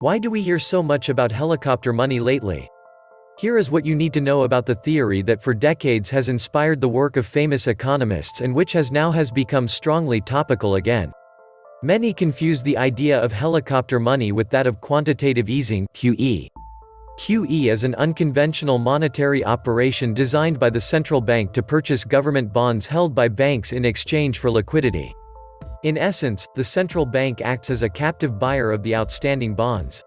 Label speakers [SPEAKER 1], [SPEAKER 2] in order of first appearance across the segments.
[SPEAKER 1] Why do we hear so much about helicopter money lately? Here is what you need to know about the theory that for decades has inspired the work of famous economists and which has become strongly topical again. Many confuse the idea of helicopter money with that of quantitative easing, QE. QE is an unconventional monetary operation designed by the central bank to purchase government bonds held by banks in exchange for liquidity. In essence, the central bank acts as a captive buyer of the outstanding bonds.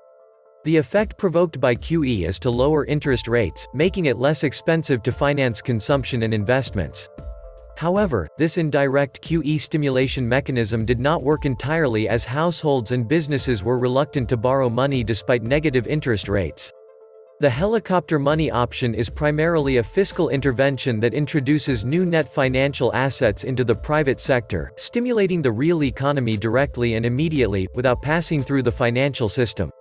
[SPEAKER 1] The effect provoked by QE is to lower interest rates, making it less expensive to finance consumption and investments. However, this indirect QE stimulation mechanism did not work entirely, as households and businesses were reluctant to borrow money despite negative interest rates. The helicopter money option is primarily a fiscal intervention that introduces new net financial assets into the private sector, stimulating the real economy directly and immediately, without passing through the financial system.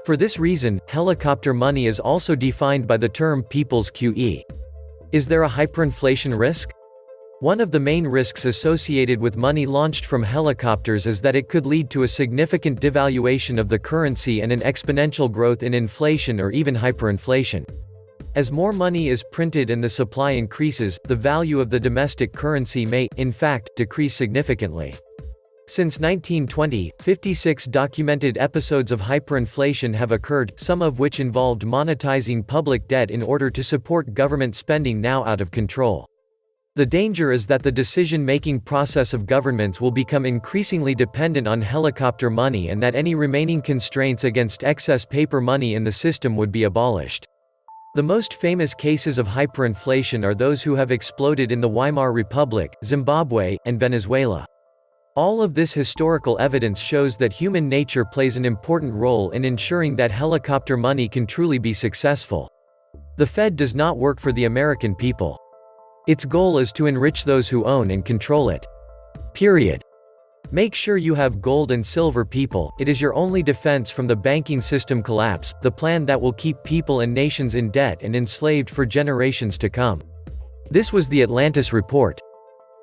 [SPEAKER 1] For this reason, helicopter money is also defined by the term people's QE. Is there a hyperinflation risk? One of the main risks associated with money launched from helicopters is that it could lead to a significant devaluation of the currency and an exponential growth in inflation or even hyperinflation. As more money is printed and the supply increases, the value of the domestic currency may, in fact, decrease significantly. Since 1920, 56 documented episodes of hyperinflation have occurred, some of which involved monetizing public debt in order to support government spending now out of control. The danger is that the decision-making process of governments will become increasingly dependent on helicopter money and that any remaining constraints against excess paper money in the system would be abolished. The most famous cases of hyperinflation are those who have exploded in the Weimar Republic, Zimbabwe, and Venezuela. All of this historical evidence shows that human nature plays an important role in ensuring that helicopter money can truly be successful. The Fed does not work for the American people. Its goal is to enrich those who own and control it. Period. Make sure you have gold and silver, people. It is your only defense from the banking system collapse, the plan that will keep people and nations in debt and enslaved for generations to come. This was the Atlantis report.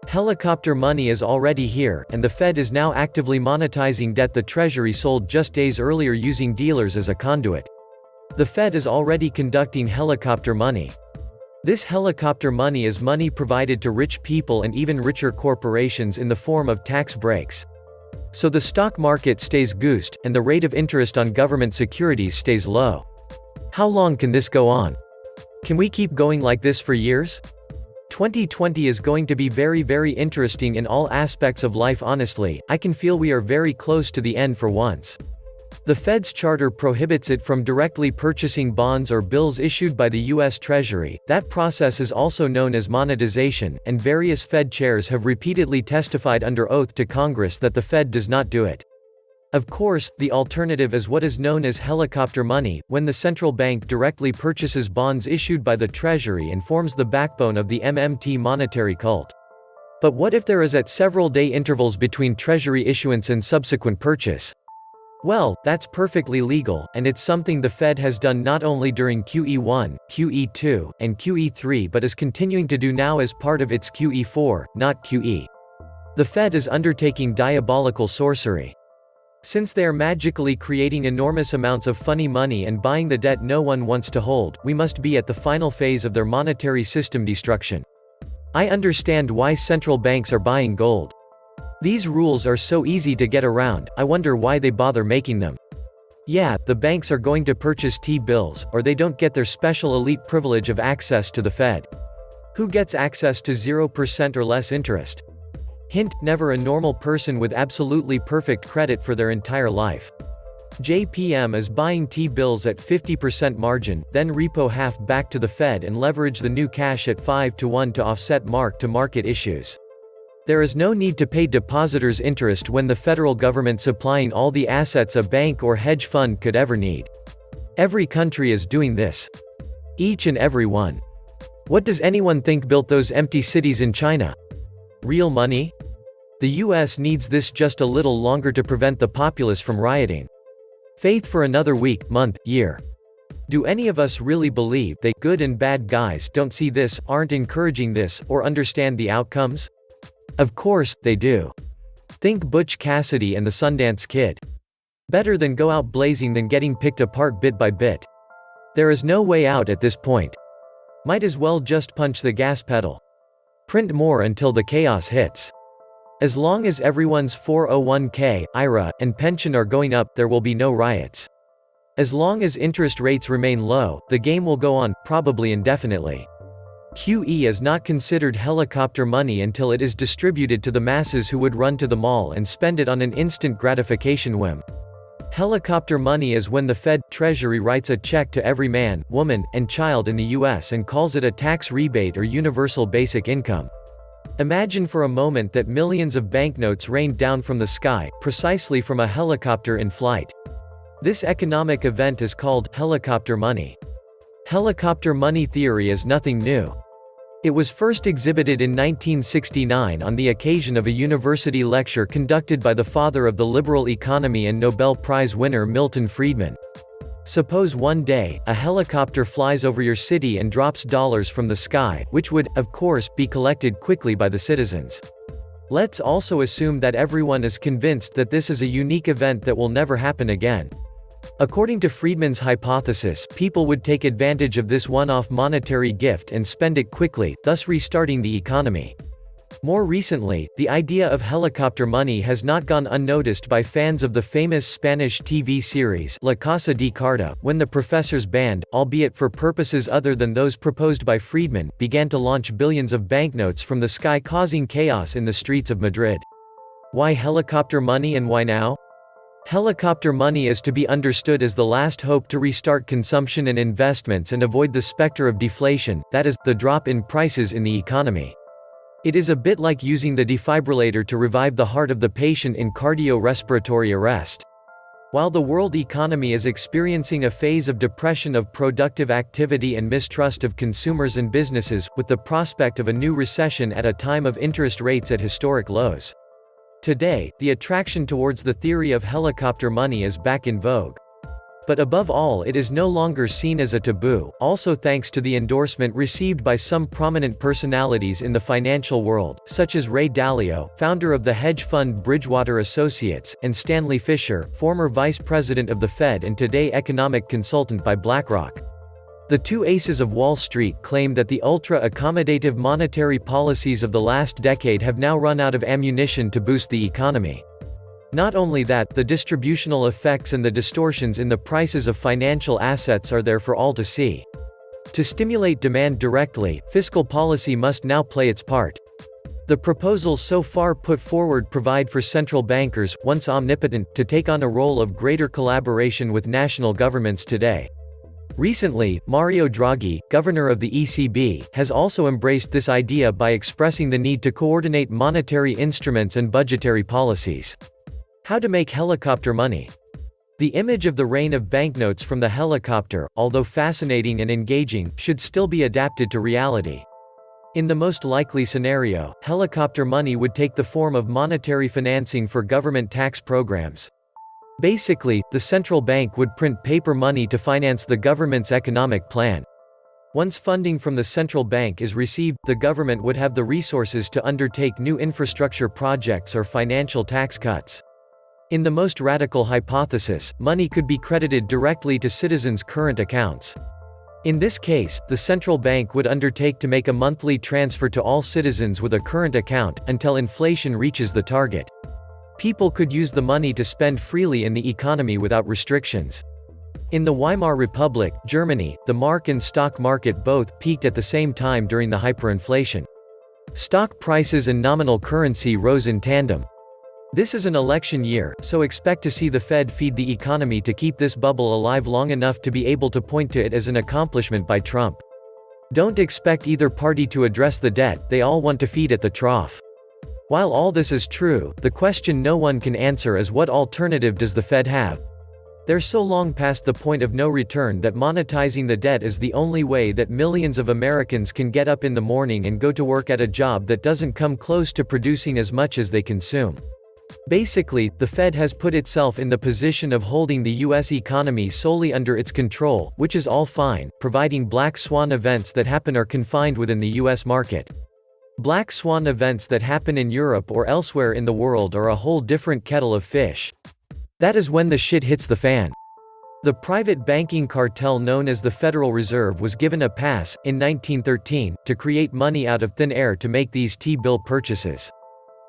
[SPEAKER 1] Helicopter money is already here, and the Fed is now actively monetizing debt the Treasury sold just days earlier using dealers as a conduit. The Fed is already conducting helicopter money. This helicopter money is money provided to rich people and even richer corporations in the form of tax breaks. So the stock market stays goosed, and the rate of interest on government securities stays low. How long can this go on? Can we keep going like this for years? 2020 is going to be very interesting in all aspects of life. Honestly, I can feel we are very close to the end for once. The Fed's charter prohibits it from directly purchasing bonds or bills issued by the U.S. Treasury. That process is also known as monetization, and various Fed chairs have repeatedly testified under oath to Congress that the Fed does not do it. Of course, the alternative is what is known as helicopter money, when the central bank directly purchases bonds issued by the Treasury and forms the backbone of the MMT monetary cult. But what if there is at several day intervals between Treasury issuance and subsequent purchase? Well, that's perfectly legal, and it's something the Fed has done not only during QE1, QE2, and QE3 but is continuing to do now as part of its QE4, not QE. The Fed is undertaking diabolical sorcery. Since they are magically creating enormous amounts of funny money and buying the debt no one wants to hold, we must be at the final phase of their monetary system destruction. I understand why central banks are buying gold. These rules are so easy to get around, I wonder why they bother making them. Yeah, the banks are going to purchase T-bills, or they don't get their special elite privilege of access to the Fed. Who gets access to 0% or less interest? Hint, never a normal person with absolutely perfect credit for their entire life. JPM is buying T-bills at 50% margin, then repo half back to the Fed and leverage the new cash at 5-to-1 to offset mark-to-market issues. There is no need to pay depositors interest when the federal government supplying all the assets a bank or hedge fund could ever need. Every country is doing this. Each and every one. What does anyone think built those empty cities in China? Real money? The US needs this just a little longer to prevent the populace from rioting. Faith for another week, month, year. Do any of us really believe they, good and bad guys, don't see this, aren't encouraging this, or understand the outcomes? Of course, they do. Think Butch Cassidy and the Sundance Kid. Better than go out blazing than getting picked apart bit by bit. There is no way out at this point. Might as well just punch the gas pedal. Print more until the chaos hits. As long as everyone's 401k, IRA, and pension are going up, there will be no riots. As long as interest rates remain low, the game will go on, probably indefinitely. QE is not considered helicopter money until it is distributed to the masses who would run to the mall and spend it on an instant gratification whim. Helicopter money is when the Fed, Treasury writes a check to every man, woman, and child in the US and calls it a tax rebate or universal basic income. Imagine for a moment that millions of banknotes rained down from the sky, precisely from a helicopter in flight. This economic event is called helicopter money. Helicopter money theory is nothing new. It was first exhibited in 1969 on the occasion of a university lecture conducted by the father of the liberal economy and Nobel Prize winner Milton Friedman. Suppose one day, a helicopter flies over your city and drops dollars from the sky, which would, of course, be collected quickly by the citizens. Let's also assume that everyone is convinced that this is a unique event that will never happen again. According to Friedman's hypothesis, people would take advantage of this one-off monetary gift and spend it quickly, thus restarting the economy. More recently, the idea of helicopter money has not gone unnoticed by fans of the famous Spanish TV series La Casa de Carta, when the professor's band, albeit for purposes other than those proposed by Friedman, began to launch billions of banknotes from the sky, causing chaos in the streets of Madrid. Why helicopter money and why now? Helicopter money is to be understood as the last hope to restart consumption and investments and avoid the specter of deflation, that is, the drop in prices in the economy. It is a bit like using the defibrillator to revive the heart of the patient in cardiorespiratory arrest. While the world economy is experiencing a phase of depression of productive activity and mistrust of consumers and businesses, with the prospect of a new recession at a time of interest rates at historic lows. Today, the attraction towards the theory of helicopter money is back in vogue. But above all, it is no longer seen as a taboo, also thanks to the endorsement received by some prominent personalities in the financial world, such as Ray Dalio, founder of the hedge fund Bridgewater Associates, and Stanley Fischer, former vice president of the Fed and today economic consultant by BlackRock. The two aces of Wall Street claim that the ultra-accommodative monetary policies of the last decade have now run out of ammunition to boost the economy. Not only that, the distributional effects and the distortions in the prices of financial assets are there for all to see. To stimulate demand directly, fiscal policy must now play its part. The proposals so far put forward provide for central bankers, once omnipotent, to take on a role of greater collaboration with national governments today. Recently, Mario Draghi, governor of the ECB, has also embraced this idea by expressing the need to coordinate monetary instruments and budgetary policies. How to make helicopter money? The image of the rain of banknotes from the helicopter, although fascinating and engaging, should still be adapted to reality. In the most likely scenario, helicopter money would take the form of monetary financing for government tax programs. Basically, the central bank would print paper money to finance the government's economic plan. Once funding from the central bank is received, the government would have the resources to undertake new infrastructure projects or financial tax cuts. In the most radical hypothesis, money could be credited directly to citizens' current accounts. In this case, the central bank would undertake to make a monthly transfer to all citizens with a current account, until inflation reaches the target. People could use the money to spend freely in the economy without restrictions. In the Weimar Republic, Germany, the mark and stock market both peaked at the same time during the hyperinflation. Stock prices and nominal currency rose in tandem. This is an election year, so expect to see the Fed feed the economy to keep this bubble alive long enough to be able to point to it as an accomplishment by Trump. Don't expect either party to address the debt, they all want to feed at the trough. While all this is true, the question no one can answer is what alternative does the Fed have? They're so long past the point of no return that monetizing the debt is the only way that millions of Americans can get up in the morning and go to work at a job that doesn't come close to producing as much as they consume. Basically, the Fed has put itself in the position of holding the US economy solely under its control, which is all fine, providing black swan events that happen are confined within the US market. Black swan events that happen in Europe or elsewhere in the world are a whole different kettle of fish. That is when the shit hits the fan. The private banking cartel known as the Federal Reserve was given a pass, in 1913, to create money out of thin air to make these T-bill purchases.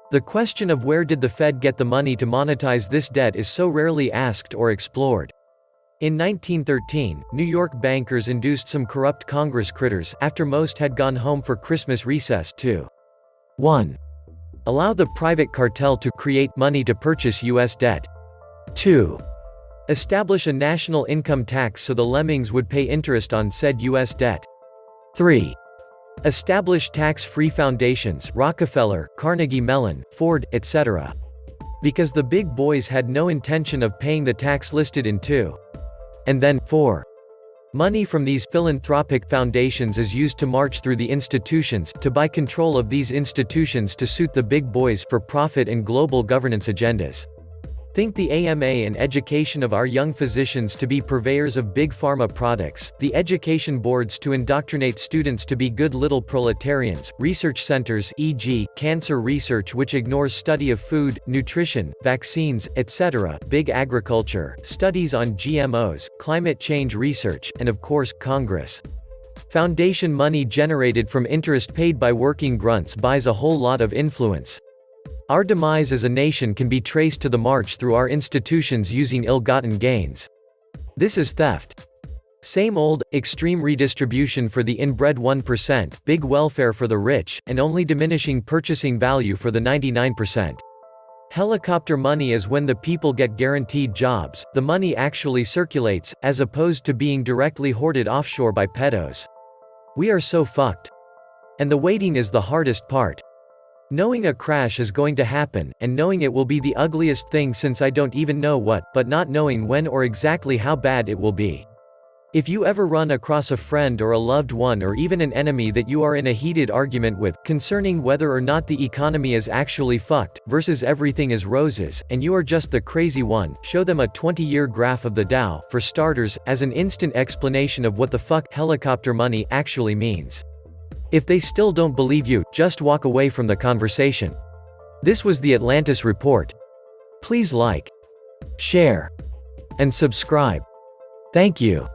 [SPEAKER 1] The question of where did the Fed get the money to monetize this debt is so rarely asked or explored. In 1913, New York bankers induced some corrupt Congress critters, after most had gone home for Christmas recess, to 1. Allow the private cartel to create money to purchase U.S. debt. 2. Establish a national income tax so the lemmings would pay interest on said U.S. debt. 3. Establish tax-free foundations, Rockefeller, Carnegie Mellon, Ford, etc. Because the big boys had no intention of paying the tax listed in 2. And then, 4. Money from these philanthropic foundations is used to march through the institutions, to buy control of these institutions to suit the big boys, for profit and global governance agendas. Think the AMA and education of our young physicians to be purveyors of big pharma products, the education boards to indoctrinate students to be good little proletarians, research centers e.g., cancer research which ignores study of food, nutrition, vaccines, etc., big agriculture, studies on GMOs, climate change research, and of course, Congress. Foundation money generated from interest paid by working grunts buys a whole lot of influence. Our demise as a nation can be traced to the march through our institutions using ill-gotten gains. This is theft. Same old, extreme redistribution for the inbred 1%, big welfare for the rich, and only diminishing purchasing value for the 99%. Helicopter money is when the people get guaranteed jobs, the money actually circulates, as opposed to being directly hoarded offshore by pedos. We are so fucked. And the waiting is the hardest part. Knowing a crash is going to happen, and knowing it will be the ugliest thing since I don't even know what, but not knowing when or exactly how bad it will be. If you ever run across a friend or a loved one or even an enemy that you are in a heated argument with, concerning whether or not the economy is actually fucked, versus everything is roses, and you are just the crazy one, show them a 20-year graph of the Dow, for starters, as an instant explanation of what the fuck helicopter money actually means. If they still don't believe you, just walk away from the conversation. This was the Atlantis Report. Please like, share, and subscribe. Thank you.